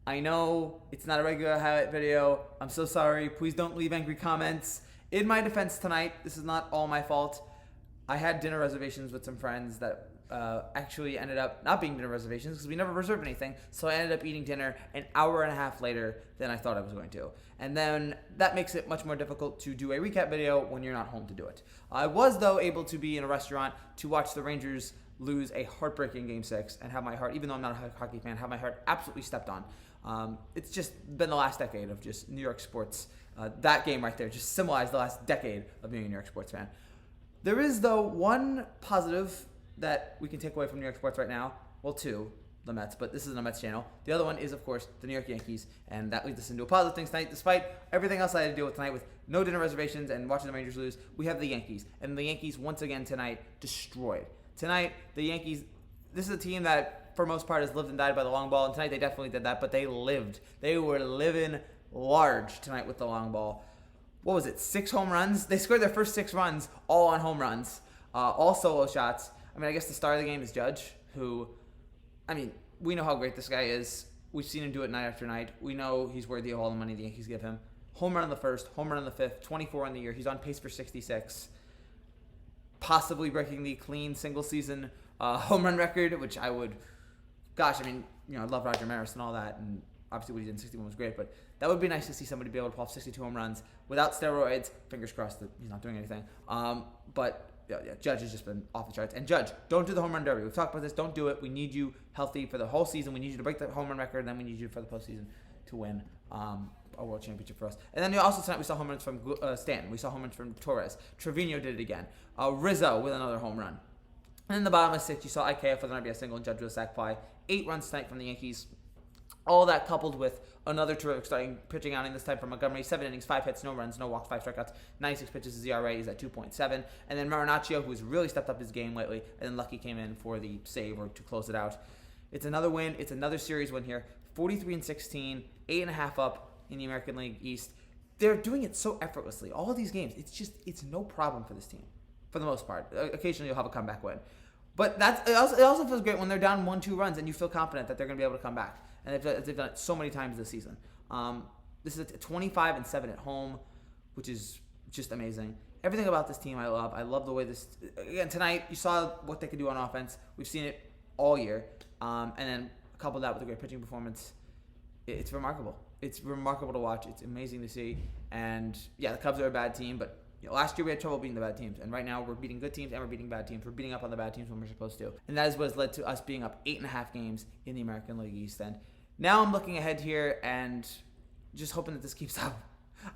I know it's not a regular highlight video. I'm so sorry. Please don't leave angry comments. In my defense tonight, this is not all my fault. I had dinner reservations with some friends that actually ended up not being dinner reservations because we never reserved anything. So I ended up eating dinner an hour and a half later than I thought I was going to. And then that makes it much more difficult to do a recap video when you're not home to do it. I was, though, able to be in a restaurant to watch the Rangers lose a heartbreaking Game 6 and have my heart, even though I'm not a hockey fan, have my heart absolutely stepped on. It's just been the last decade of just New York sports. That game right there just symbolized the last decade of being a New York sports fan. There is, though, one positive that we can take away from New York sports right now. Well, two, the Mets, but this isn't a Mets channel. The other one is, of course, the New York Yankees, and that leads us into a positive thing tonight. Despite everything else I had to deal with tonight with no dinner reservations and watching the Rangers lose, we have the Yankees. And the Yankees, once again tonight, destroyed. Tonight, the Yankees, this is a team that, for most part, has lived and died by the long ball, and tonight they definitely did that, but they lived. They were living large tonight with the long ball. What was it, 6 home runs? They scored their first 6 runs, all on home runs, all solo shots. I mean, I guess the star of the game is Judge, who, I mean, we know how great this guy is. We've seen him do it night after night. We know he's worthy of all the money the Yankees give him. Home run in the first, home run in the fifth, 24 on the year. He's on pace for 66. Possibly breaking the clean single-season home run record, which I would, gosh, I mean, you know, I love Roger Maris and all that, and obviously what he did in 61 was great, but that would be nice to see somebody be able to pull off 62 home runs without steroids. Fingers crossed that he's not doing anything. But yeah, Judge has just been off the charts. And Judge, don't do the home run derby. We've talked about this. Don't do it. We need you healthy for the whole season. We need you to break the home run record, and then we need you for the postseason to win a world championship for us. And then also tonight we saw home runs from Stanton. We saw home runs from Torres. Trevino did it again. Rizzo with another home run. And in the bottom of 6, you saw Ikea for the RBI single and Judge with a sac fly. 8 runs tonight from the Yankees. All that coupled with another terrific starting pitching outing, this time from Montgomery. 7 innings, 5 hits, no runs, no walks, 5 strikeouts, 96 pitches. His ERA is at 2.7. And then Marinaccio, who's really stepped up his game lately, and then Lucky came in for the save or to close it out. It's another win. It's another series win here. 43-16, 8.5 up in the American League East. They're doing it so effortlessly. All of these games, it's no problem for this team, for the most part. Occasionally you'll have a comeback win. But it also feels great when they're down 1-2 runs and you feel confident that they're going to be able to come back. And they've done it so many times this season. This is a 25-7 at home, which is just amazing. Everything about this team I love. I love the way this... Again, tonight, you saw what they could do on offense. We've seen it all year. And then couple that with a great pitching performance. It's remarkable. It's remarkable to watch. It's amazing to see. And, yeah, the Cubs are a bad team, but last year we had trouble beating the bad teams. And right now we're beating good teams and we're beating bad teams. We're beating up on the bad teams when we're supposed to. And that is what has led to us being up 8.5 games in the American League East. And now I'm looking ahead here and just hoping that this keeps up.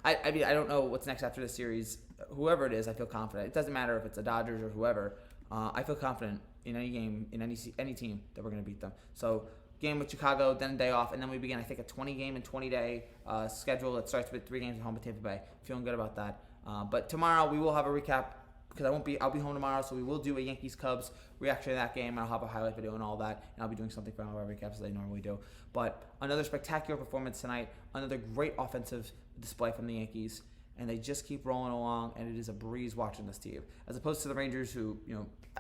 I mean, I don't know what's next after this series. Whoever it is, I feel confident. It doesn't matter if it's the Dodgers or whoever. I feel confident in any game, in any team that we're going to beat them. So game with Chicago, then a day off, and then we begin, I think, a 20-game and 20-day schedule that starts with 3 games at home at Tampa Bay. Feeling good about that. But tomorrow we will have a recap because I'll be home tomorrow, so we will do a Yankees-Cubs reaction to that game. I'll have a highlight video and all that, and I'll be doing something for all our recaps as I normally do. But another spectacular performance tonight, another great offensive display from the Yankees, and they just keep rolling along, and it is a breeze watching this team. As opposed to the Rangers who,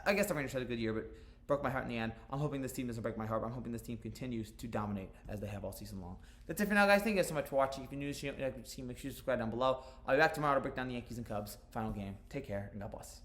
I guess the Rangers had a good year, but broke my heart in the end. I'm hoping this team doesn't break my heart. I'm hoping this team continues to dominate as they have all season long. That's it for now, guys. Thank you guys so much for watching. If you're new to the channel, make sure you subscribe down below. I'll be back tomorrow to break down the Yankees and Cubs final game. Take care, and God bless.